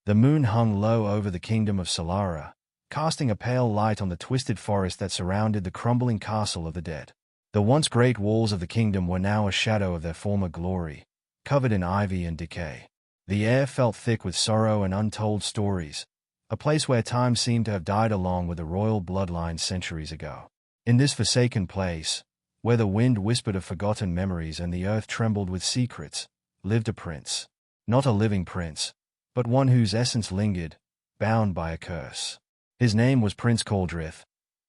The moon hung low over the kingdom of Solara, casting a pale light on the twisted forest that surrounded the crumbling castle of the dead. The once great walls of the kingdom were now a shadow of their former glory, covered in ivy and decay. The air felt thick with sorrow and untold stories, a place where time seemed to have died along with the royal bloodline centuries ago. In this forsaken place, where the wind whispered of forgotten memories and the earth trembled with secrets, lived a prince. Not a living prince, but one whose essence lingered, bound by a curse. His name was Prince Caldrith,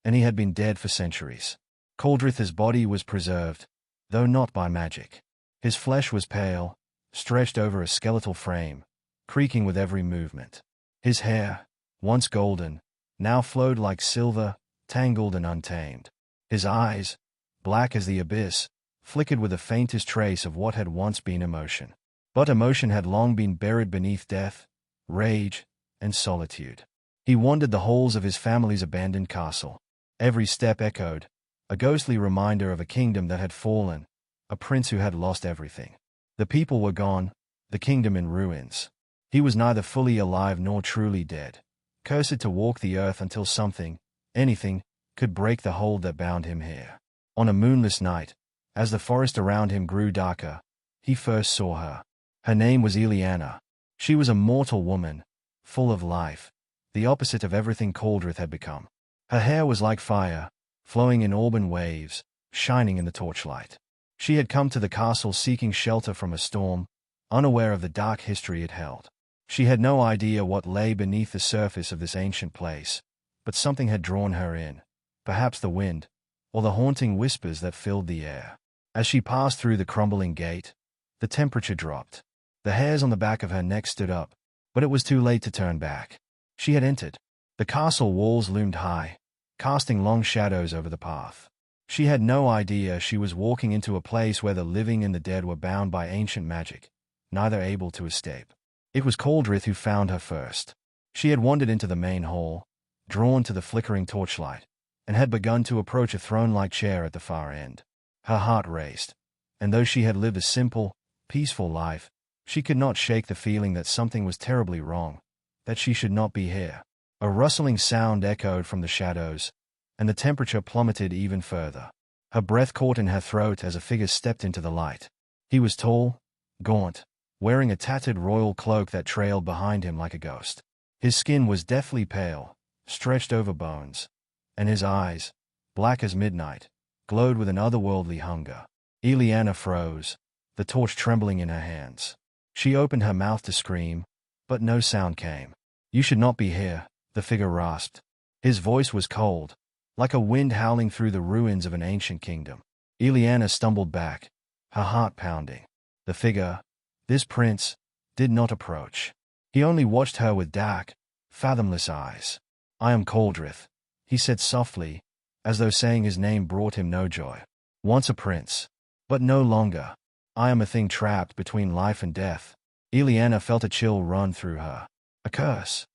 and he had been dead for centuries. Caldrith's body was preserved, though not by magic. His flesh was pale, stretched over a skeletal frame, creaking with every movement. His hair, once golden, now flowed like silver, tangled and untamed. His eyes, black as the abyss, flickered with the faintest trace of what had once been emotion. But emotion had long been buried beneath death, rage, and solitude. He wandered the halls of his family's abandoned castle. Every step echoed, a ghostly reminder of a kingdom that had fallen, a prince who had lost everything. The people were gone, the kingdom in ruins. He was neither fully alive nor truly dead, cursed to walk the earth until something, anything, could break the hold that bound him here. On a moonless night, as the forest around him grew darker, he first saw her. Her name was Ileana. She was a mortal woman, full of life, the opposite of everything Caldrith had become. Her hair was like fire, flowing in auburn waves, shining in the torchlight. She had come to the castle seeking shelter from a storm, unaware of the dark history it held. She had no idea what lay beneath the surface of this ancient place, but something had drawn her in, perhaps the wind, or the haunting whispers that filled the air. As she passed through the crumbling gate, the temperature dropped. The hairs on the back of her neck stood up, but it was too late to turn back. She had entered. The castle walls loomed high, casting long shadows over the path. She had no idea she was walking into a place where the living and the dead were bound by ancient magic, neither able to escape. It was Caldrith who found her first. She had wandered into the main hall, drawn to the flickering torchlight, and had begun to approach a throne-like chair at the far end. Her heart raced, and though she had lived a simple, peaceful life, she could not shake the feeling that something was terribly wrong, that she should not be here. A rustling sound echoed from the shadows, and the temperature plummeted even further. Her breath caught in her throat as a figure stepped into the light. He was tall, gaunt, wearing a tattered royal cloak that trailed behind him like a ghost. His skin was deathly pale, stretched over bones, and his eyes, black as midnight, glowed with an otherworldly hunger. Ileana froze, the torch trembling in her hands. She opened her mouth to scream, but no sound came. "You should not be here," the figure rasped. His voice was cold, like a wind howling through the ruins of an ancient kingdom. Ileana stumbled back, her heart pounding. The figure, this prince, did not approach. He only watched her with dark, fathomless eyes. "I am Caldrith," he said softly, as though saying his name brought him no joy. "Once a prince, but no longer. I am a thing trapped between life and death." Ileana felt a chill run through her. "A curse."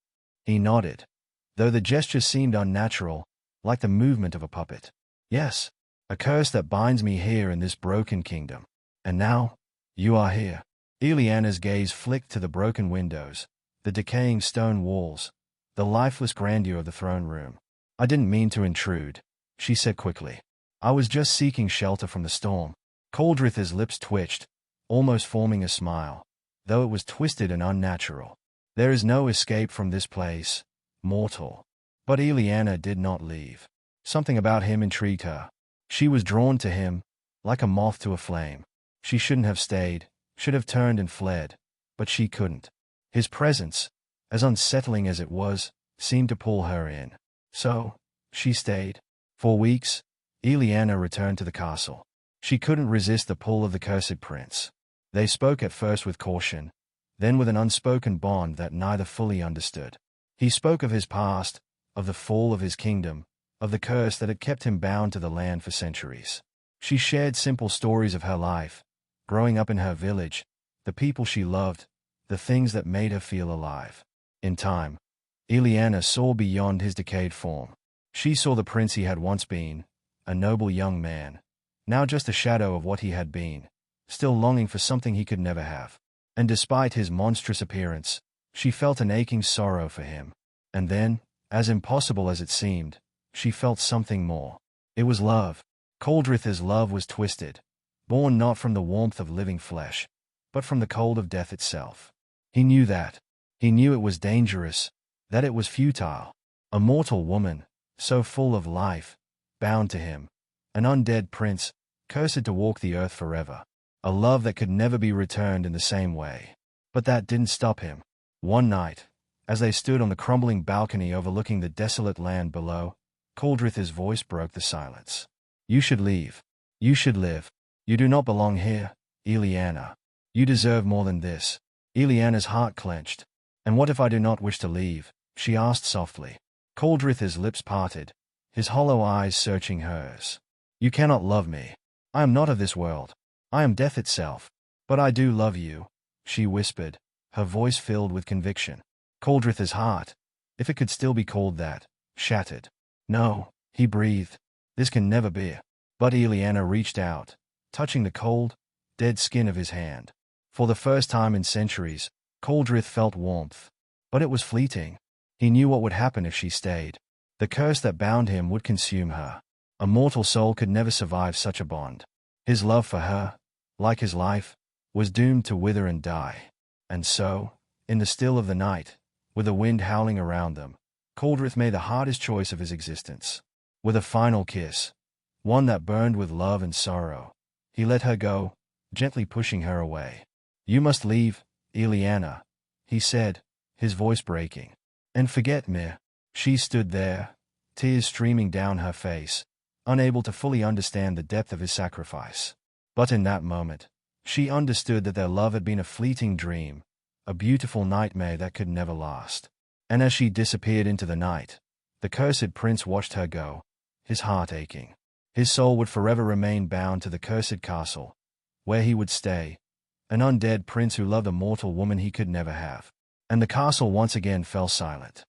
He nodded, though the gesture seemed unnatural, like the movement of a puppet. "Yes, a curse that binds me here in this broken kingdom. And now, you are here." Ileana's gaze flicked to the broken windows, the decaying stone walls, the lifeless grandeur of the throne room. "I didn't mean to intrude," she said quickly. "I was just seeking shelter from the storm." Caldrith's lips twitched, almost forming a smile, though it was twisted and unnatural. "There is no escape from this place, mortal." But Ileana did not leave. Something about him intrigued her. She was drawn to him, like a moth to a flame. She shouldn't have stayed, should have turned and fled, but she couldn't. His presence, as unsettling as it was, seemed to pull her in. So, she stayed. For weeks, Ileana returned to the castle. She couldn't resist the pull of the cursed prince. They spoke at first with caution, then with an unspoken bond that neither fully understood. He spoke of his past, of the fall of his kingdom, of the curse that had kept him bound to the land for centuries. She shared simple stories of her life, growing up in her village, the people she loved, the things that made her feel alive. In time, Ileana saw beyond his decayed form. She saw the prince he had once been, a noble young man, now just a shadow of what he had been, still longing for something he could never have. And despite his monstrous appearance, She felt an aching sorrow for him. And then, as impossible as it seemed, she felt something more. It was love. Coldrith's love was twisted, born not from the warmth of living flesh, but from the cold of death itself. He knew that. He knew it was dangerous, that it was futile. A mortal woman, so full of life, bound to him. An undead prince, cursed to walk the earth forever. A love that could never be returned in the same way. But that didn't stop him. One night, as they stood on the crumbling balcony overlooking the desolate land below, Coldrith's voice broke the silence. You should leave. You should live. You do not belong here, Eliana. You deserve more than this. Eliana's heart clenched. And what if I do not wish to leave? She asked softly. Coldrith's lips parted, his hollow eyes searching hers. You cannot love me. I am not of this world. I am death itself. But I do love you, she whispered, her voice filled with conviction. Coldrith's heart, if it could still be called that, shattered. No, he breathed. This can never be. But Eliana reached out, touching the cold, dead skin of his hand. For the first time in centuries, Coldrith felt warmth. But it was fleeting. He knew what would happen if she stayed. The curse that bound him would consume her. A mortal soul could never survive such a bond. His love for her, like his life, was doomed to wither and die. And so, in the still of the night, with the wind howling around them, Coldrith made the hardest choice of his existence. With a final kiss, one that burned with love and sorrow, he let her go, gently pushing her away. You must leave, Eliana, he said, his voice breaking. And forget me. She stood there, tears streaming down her face, unable to fully understand the depth of his sacrifice. But in that moment, she understood that their love had been a fleeting dream, a beautiful nightmare that could never last. And as she disappeared into the night, the cursed prince watched her go, his heart aching. His soul would forever remain bound to the cursed castle, where he would stay, an undead prince who loved a mortal woman he could never have. And the castle once again fell silent.